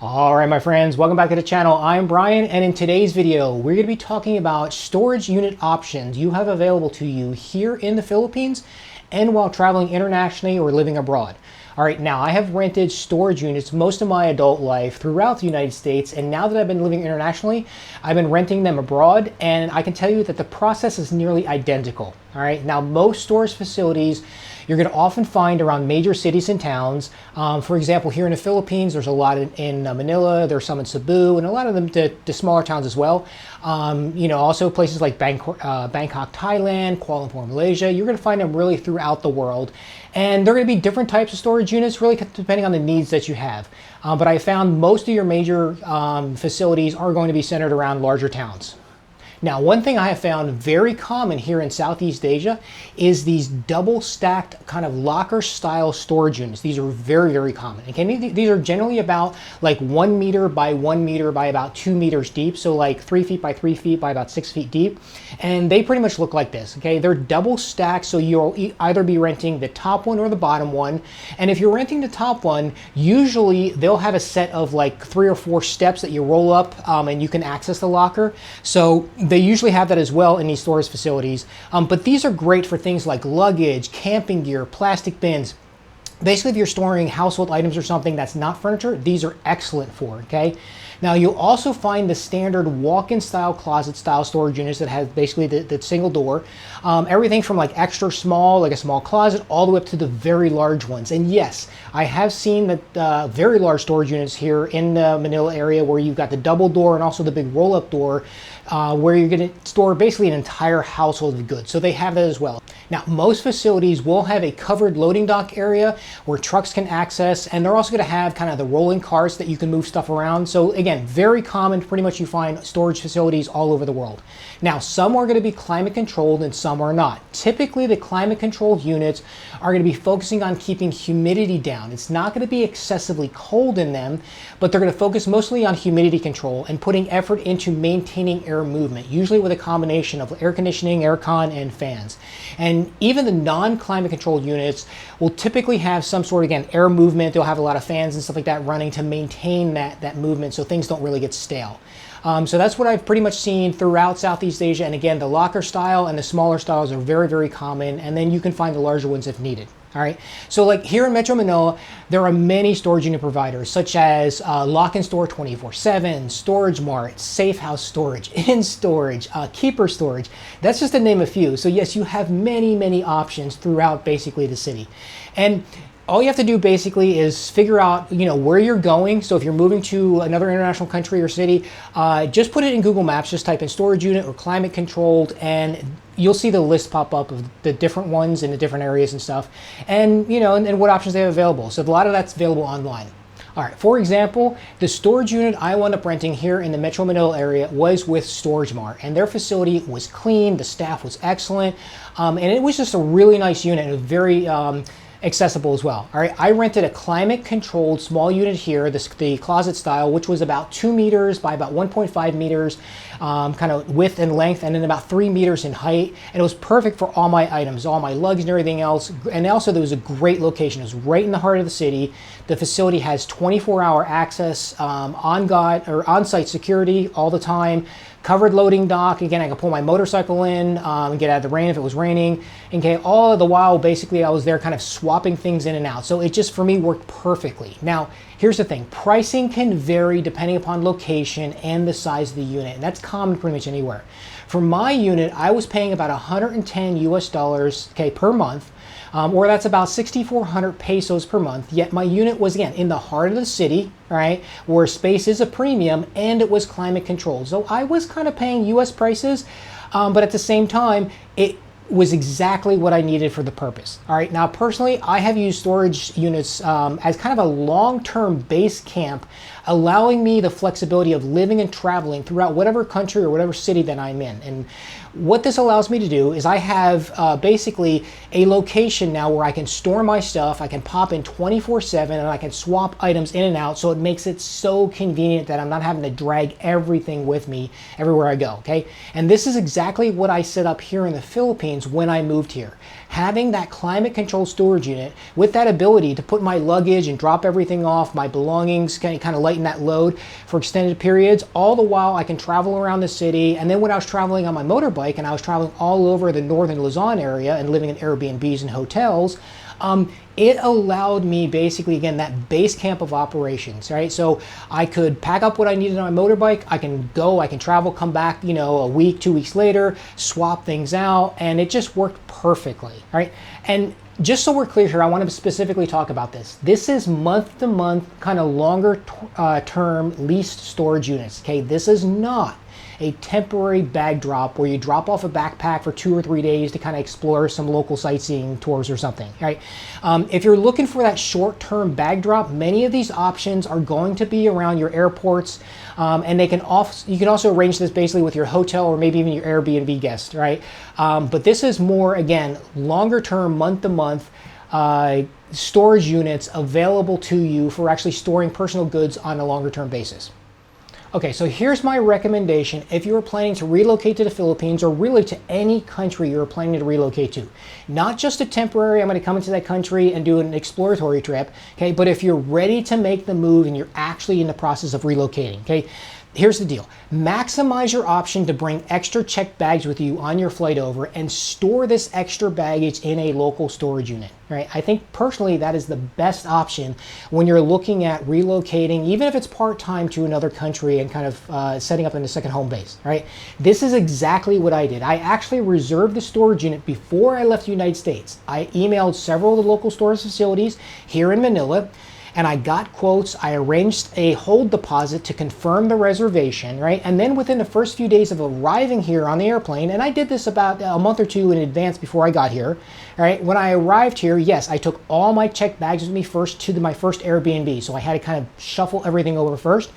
All right, my friends, welcome back to the channel. I'm Brian, and in today's video, we're going to be talking about storage unit options you have available to you here in the Philippines and while traveling internationally or living abroad. All right, now I have rented storage units most of my adult life throughout the United States, and now that I've been living internationally, I've been renting them abroad, and I can tell you that the process is nearly identical. All right, now most storage facilities you're going to often find around major cities and towns. For example, here in the Philippines, there's a lot in Manila, there's some in Cebu, and a lot of them to smaller towns as well. Also places like Bangkok, Thailand, Kuala Lumpur, Malaysia. You're going to find them really throughout the world. And they're going to be different types of storage units, really depending on the needs that you have. But I found most of your major facilities are going to be centered around larger towns. Now, one thing I have found very common here in Southeast Asia is these double stacked kind of locker style storage units. These are very, very common. Okay, these are generally about like 1 meter by 1 meter by about 2 meters deep. So like 3 feet by 3 feet by about 6 feet deep. And they pretty much look like this. Okay, they're double stacked. So you'll either be renting the top one or the bottom one. And if you're renting the top one, usually they'll have a set of like 3 or 4 steps that you roll up and you can access the locker. So they usually have that as well in these storage facilities, but these are great for things like luggage, camping gear, plastic bins. Basically, if you're storing household items or something that's not furniture, these are excellent for, okay? Now, you'll also find the standard walk-in style, closet style storage units that have basically the single door. Everything from like extra small, like a small closet, all the way up to the very large ones. And yes, I have seen that very large storage units here in the Manila area where you've got the double door and also the big roll-up door where you're going to store basically an entire household of goods. So they have that as well. Now, most facilities will have a covered loading dock area where trucks can access, and they're also going to have kind of the rolling carts that you can move stuff around. So again, very common, pretty much you find storage facilities all over the world. Now, some are going to be climate controlled and some are not. Typically, the climate controlled units are going to be focusing on keeping humidity down. It's not going to be excessively cold in them, but they're going to focus mostly on humidity control and putting effort into maintaining air movement, usually with a combination of air conditioning, aircon, and fans. And even the non-climate controlled units will typically have some sort of, again, air movement. They'll have a lot of fans and stuff like that running to maintain that movement so things don't really get stale. So that's what I've pretty much seen throughout Southeast Asia. And again, the locker style and the smaller styles are very, very common. And then you can find the larger ones if needed. All right. So like here in Metro Manila, there are many storage unit providers such as Lock and Store 24/7, StorageMart, Safe House Storage, In Storage, Keeper Storage. That's just to name a few. So yes, you have many, many options throughout basically the city. And all you have to do basically is figure out, where you're going. So if you're moving to another international country or city, just put it in Google Maps, just type in storage unit or climate controlled, and you'll see the list pop up of the different ones in the different areas and stuff. And, and what options they have available. So a lot of that's available online. All right, for example, the storage unit I wound up renting here in the Metro Manila area was with StorageMart, and their facility was clean, the staff was excellent, and it was just a really nice unit. It was very accessible as well. All right, I rented a climate controlled small unit here, the closet style, which was about 2 meters by about 1.5 meters, kind of width and length, and then about 3 meters in height. And it was perfect for all my items, all my luggage and everything else. And also there was a great location. It was right in the heart of the city. The facility has 24-hour access, on-site security all the time. Covered loading dock. Again, I could pull my motorcycle in and get out of the rain if it was raining. Okay, all the while, basically, I was there kind of swapping things in and out. So it just, for me, worked perfectly. Now, here's the thing. Pricing can vary depending upon location and the size of the unit. And that's common pretty much anywhere. For my unit, I was paying about 110 US dollars, okay, per month. Or that's about 6,400 pesos per month. Yet my unit was, again, in the heart of the city, right, where space is a premium, and it was climate controlled. So I was kind of paying US prices, but at the same time, it was exactly what I needed for the purpose. All right, now personally, I have used storage units as kind of a long-term base camp, allowing me the flexibility of living and traveling throughout whatever country or whatever city that I'm in. And what this allows me to do is I have basically a location now where I can store my stuff. I can pop in 24/7 and I can swap items in and out. So it makes it so convenient that I'm not having to drag everything with me everywhere I go. Okay. And this is exactly what I set up here in the Philippines Philippines when I moved here. Having that climate controlled storage unit with that ability to put my luggage and drop everything off, my belongings, kind of lighten that load for extended periods, all the while I can travel around the city. And then when I was traveling on my motorbike and I was traveling all over the northern Luzon area and living in Airbnbs and hotels, it allowed me basically, again, that base camp of operations, right? So I could pack up what I needed on my motorbike. I can go, I can travel, come back, you know, a week, 2 weeks later, swap things out, and it just worked perfectly, right? And just so we're clear here, I want to specifically talk about this. This is month-to-month, kind of longer term leased storage units, okay? This is not a temporary bag drop where you drop off a backpack for 2 or 3 days to kind of explore some local sightseeing tours or something, right? If you're looking for that short-term bag drop, many of these options are going to be around your airports, and you can also arrange this basically with your hotel or maybe even your Airbnb guest, right? But this is more, again, longer-term, month-to-month storage units available to you for actually storing personal goods on a longer-term basis. Okay, so here's my recommendation if you're planning to relocate to the Philippines or really to any country you're planning to relocate to. Not just a temporary, I'm going to come into that country and do an exploratory trip, okay, but if you're ready to make the move and you're actually in the process of relocating, okay, here's the deal. Maximize your option to bring extra checked bags with you on your flight over and store this extra baggage in a local storage unit, right? I think personally that is the best option when you're looking at relocating, even if it's part-time to another country and kind of setting up in a second home base, right? This is exactly what I did. I actually reserved the storage unit before I left the United States. I emailed several of the local storage facilities here in Manila, and I got quotes. I arranged a hold deposit to confirm the reservation, right? And then within the first few days of arriving here on the airplane, and I did this about a month or two in advance before I got here, right? When I arrived here, yes, I took all my checked bags with me first to my first Airbnb. So I had to kind of shuffle everything over first.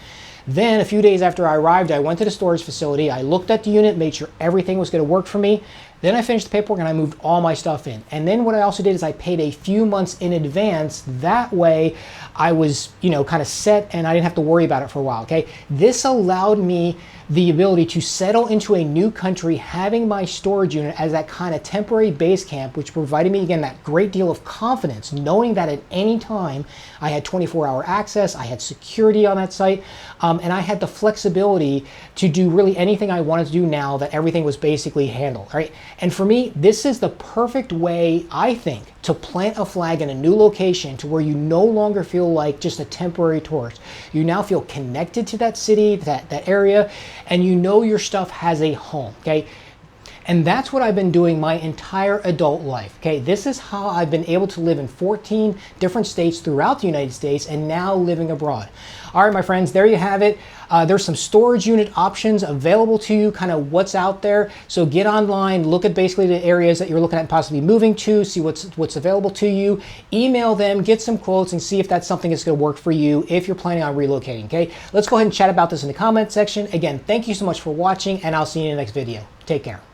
Then a few days after I arrived, I went to the storage facility. I looked at the unit, made sure everything was going to work for me. Then I finished the paperwork and I moved all my stuff in. And then what I also did is I paid a few months in advance. That way I was, you know, kind of set and I didn't have to worry about it for a while, okay? This allowed me the ability to settle into a new country, having my storage unit as that kind of temporary base camp, which provided me, again, that great deal of confidence, knowing that at any time I had 24-hour access, I had security on that site, and I had the flexibility to do really anything I wanted to do now that everything was basically handled, right? And for me, this is the perfect way, I think, to plant a flag in a new location to where you no longer feel like just a temporary tourist. You now feel connected to that city, that area, and you know your stuff has a home, okay? And that's what I've been doing my entire adult life, okay? This is how I've been able to live in 14 different states throughout the United States and now living abroad. All right, my friends, there you have it. There's some storage unit options available to you, kind of what's out there. So get online, look at basically the areas that you're looking at possibly moving to, see what's available to you, email them, get some quotes, and see if that's something that's going to work for you if you're planning on relocating, okay? Let's go ahead and chat about this in the comment section. Again, thank you so much for watching, and I'll see you in the next video. Take care.